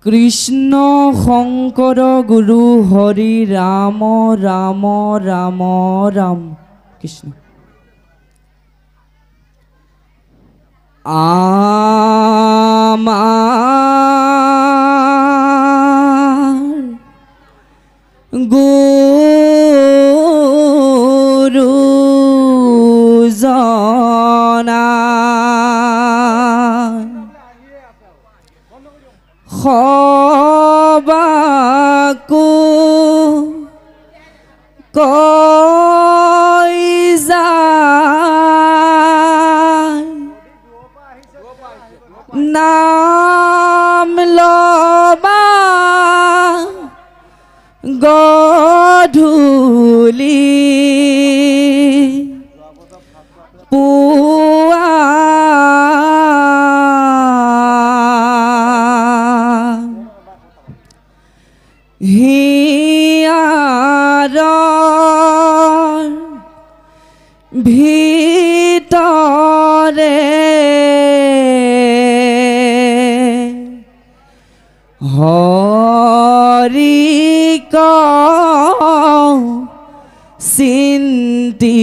কৃষ্ণ শংকৰ গুৰু হৰি ৰাম ৰাম ৰাম ৰাম কৃষ্ণ আমাৰ গুৰুজনা সবাকো কৈ যায় নাম লবা গধূলি পুৱা হিয়াৰৰ ভিতৰে হৰিক চিন্তিলে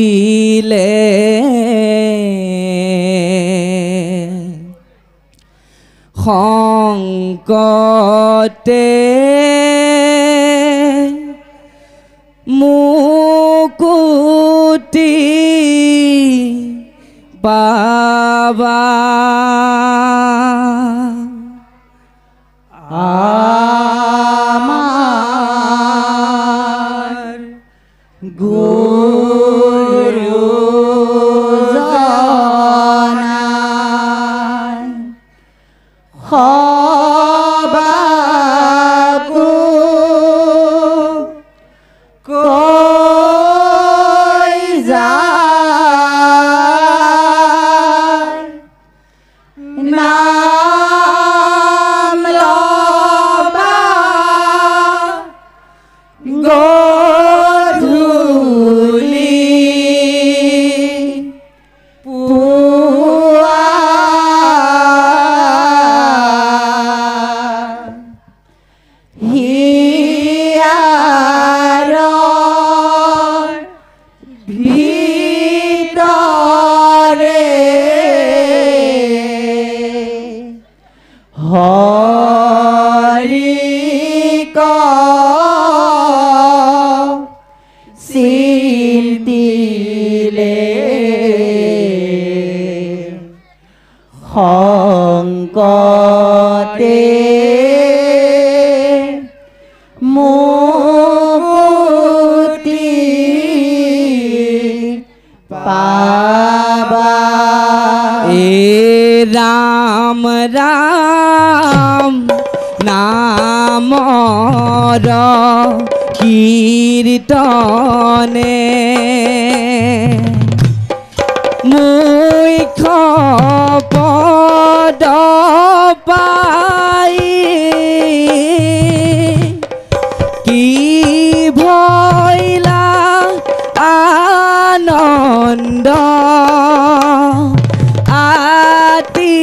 সংকটে মুকুতি পাবা আমাৰ গুৰুজনা সবাকো কৈ যায় নাম লবা গধূলি পুৱা হিয়াৰৰ ভিতৰে হৰিক চিন্তিলে সংকটে মুকুতি পাবা এ ৰাম ৰাম নামৰ কীৰ্তনে মুখ্য পদ পাই কি ভৈলা আনন্দ আতি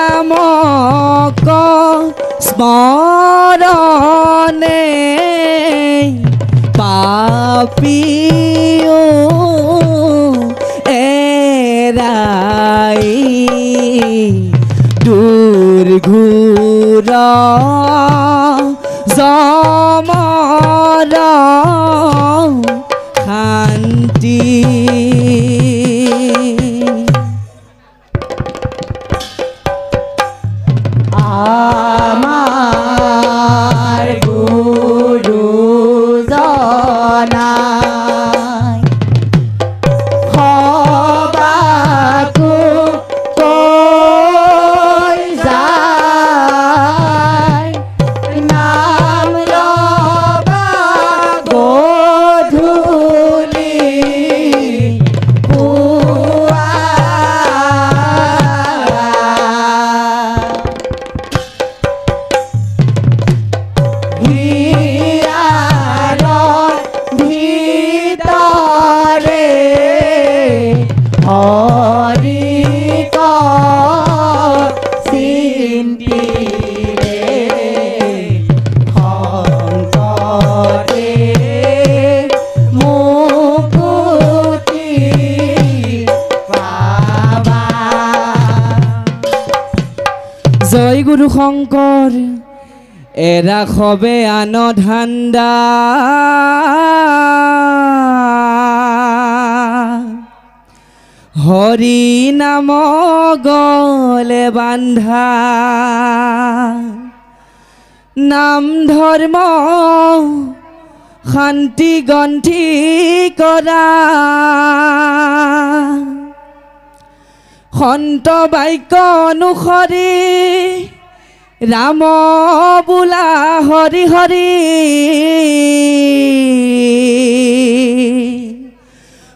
নামক স্মৰণে পাপিও এৰাই দুৰ্ঘোৰ যমৰ শান্তি আমাৰ গুৰুজনা সবাকো কৈ যায় নাম লবা গধূলি পুৱা গুৰু শঙ্কৰ এৰা খবে আন ধান্দা হৰি নাম গলে বান্ধা নাম ধৰ্ম শান্তি গন্থি কৰা সন্ত বাক্য অনুসৰি ৰাম বোলা হৰি হৰি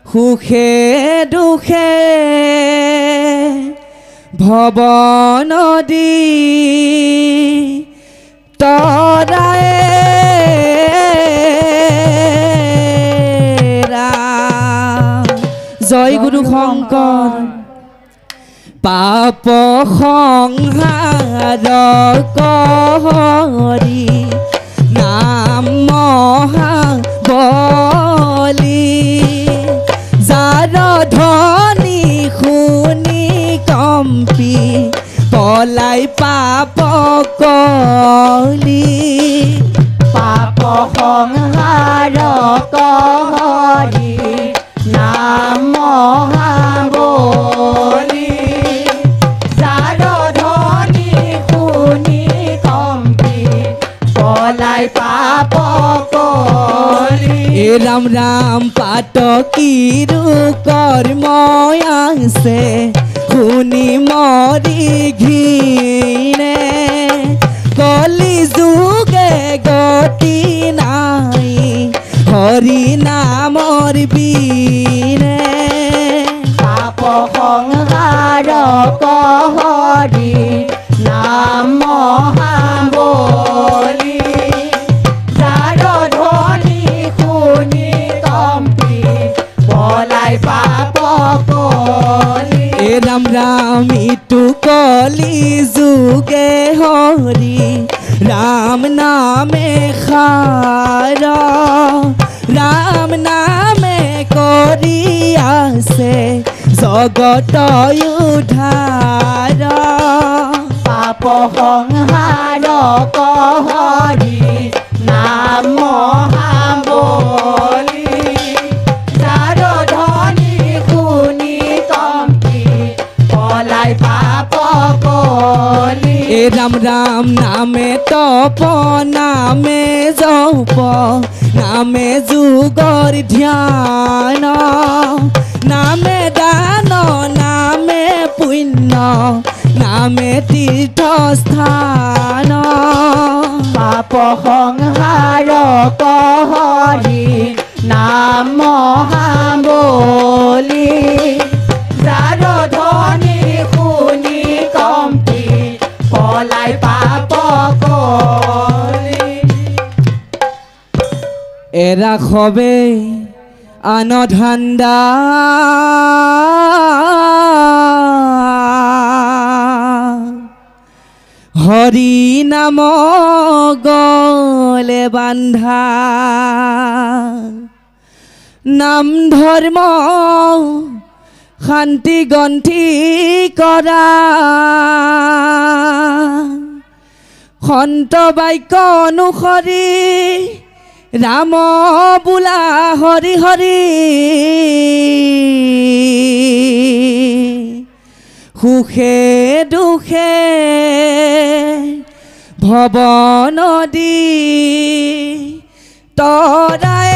সুখে দুখে ভৱ নদী তৰাই জয় গুৰু শঙ্কৰ পাপ সংহাৰ কৰি নাম মহাবলী যাৰ ধ্বনি শুনি কম্পি পলাই পাপ কলি পাপ সংহাৰ কৰি নাম মহাবলী যাৰ ধ্বনি শুনি কম্পি পলাই পাপ কলি ৰাম ৰাম পাটকিৰু কৰ্ময় আছে শুনি মৰি ঘিনে কলি যুগে গতি নাই হৰি নামৰ বীৰে পাপ সংহাৰ কৰি নাম মহাবলী যাৰ ধ্বনি শুনি কম্পি পলাই পাপ কলি ৰাম ৰাম ইটু কলি যুগে হৰি ৰাম নামে খাৰ ৰাম নামে কৰি আছে জগত উদ্ধাৰ পাপ সংহাৰ কৰি নাম মহাবলী যাৰ ধ্বনি শুনি কম্পি পলাই পাপ কলি ৰাম ৰাম নামে তপ নামে জপ নামে যুগৰ ধ্যান নামে দান নামে পুণ্য নামে তীৰ্থস্থান পাপ সংহাৰ কৰি নাম মহাবলী যাৰ ধ্বনি শুনি কম্পি পলাই পাপ কলি এরা খবে আন ধান্দা হরি নাম গলে বান্ধা নাম ধর্ম শান্তি গন্থি কৰা সন্ত বাক্য অনুসৰি ৰাম বোলা হৰি হৰি সুখে দুখে ভৱ নদী তৰাই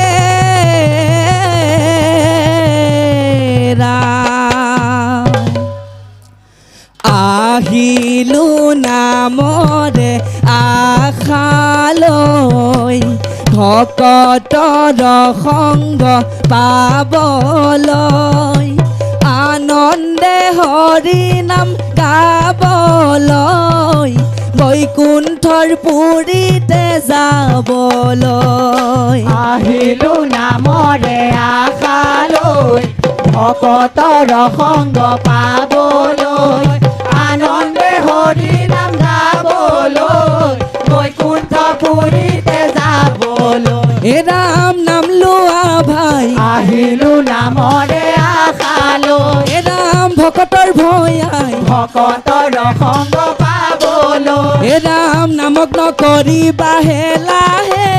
আহিলো নামৰে আশালৈ ভকতৰ সংগ পাবলৈ আনন্দে হৰি নাম গাবলৈ বৈকুণ্ঠৰ পুৰীতে যাবলৈ আহিলো নামৰে আশালৈ ভকতৰ সংগ পাবলৈ আনন্দে হৰি নাম গাবলৈ বৈকুণ্ঠ পুৰীতে যাবলৈ এ ৰাম নাম লোৱা ভাই আহিলো নামৰে আশালৈ এ ৰাম ভকতৰ ভয়াই ভকতৰ সংগ পাবলৈ পাবলৈ হে ৰাম নামক নকৰিবাহে লাহে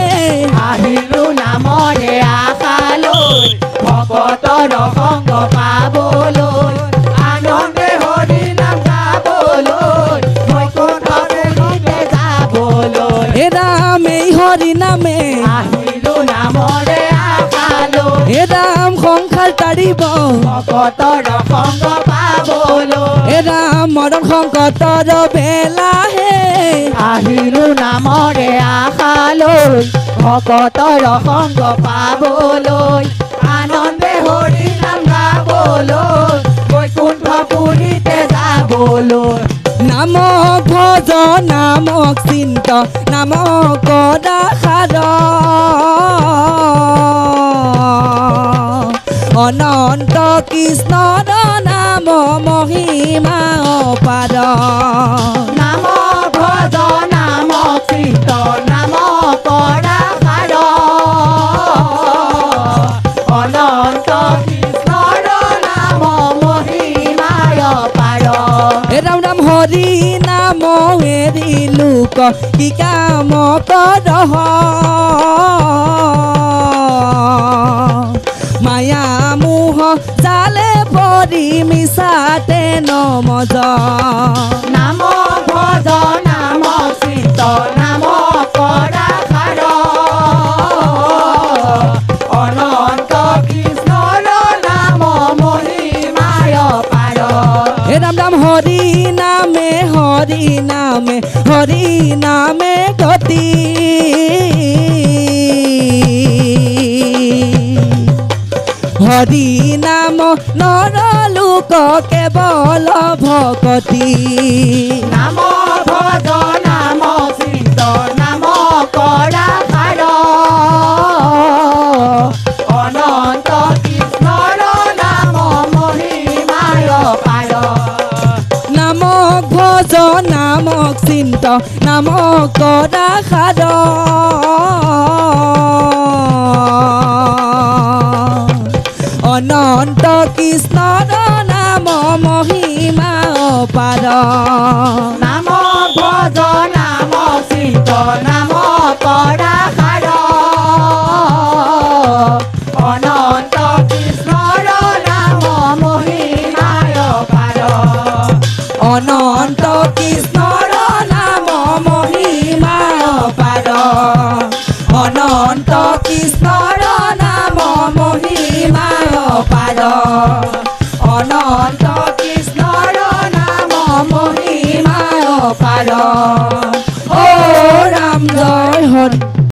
আহিলো নামৰে আশা লৈ ভকতৰ সংগ পাবলৈ আনন্দে হৰি নাম গাবলৈ বৈকুণ্ঠপুৰীতে যাবলৈ হে ৰাম এই হৰি নামে আহিলো নামৰে আশা লৈ হে ৰাম সংসাৰ তাৰিব ভকতৰ সংগ পাবলৈ হে ৰাম মৰণ সংকটৰ বেলাহে আহিলো নামৰে আশা লৈ ভকতৰ সংগ পাবলৈ আনন্দে হৰি নাম গাবলৈ বৈকুণ্ঠপুৰীতে যাবলৈ নামক ভজ নামক চিন্ত নামক দাসাৰ অনন্ত কৃষ্ণৰ নাম মহিমা অপাৰ নাম ভজ নাম কৃত নাম কৰাৰ অনন্ত কৃষ্ণৰ নাম মহিমায় পাৰ হে ৰাম ৰাম হৰি নাম হেৰি লোক কি কাম কৰহ মায়া মোহ জালে পৰি মিছাতে নমজ নাম ভজ নাম কৃত নাম কৰাৰ অনন্ত কৃষ্ণৰ নাম মহিমায় পাৰ হে ৰাম ৰাম হৰি নামে গতি হৰি নাম নৰ লোক কেৱল ভকতি নাম ভজ নাম কৃত নাম কৰাৰ অনন্ত কৃষ্ণৰ নাম মহিমায় পাৰ নামক ভজ নামক চিন্ত নামক দাসাৰ অনন্ত কৃষ্ণৰ নাম মহিমা অপাৰ নাম ভজ নাম কৃত নাম কৰাৰ অনন্ত কৃষ্ণৰ নাম মহিমায় পাৰ অনন্ত কৃষ্ণৰ নাম মহিমা অপাৰ অনন্ত কৃষ্ণৰ নাম মহিমা অপাৰ অনন্ত কৃষ্ণৰ নাম মহিমায় পাৰ ও ৰাম জয় হৰি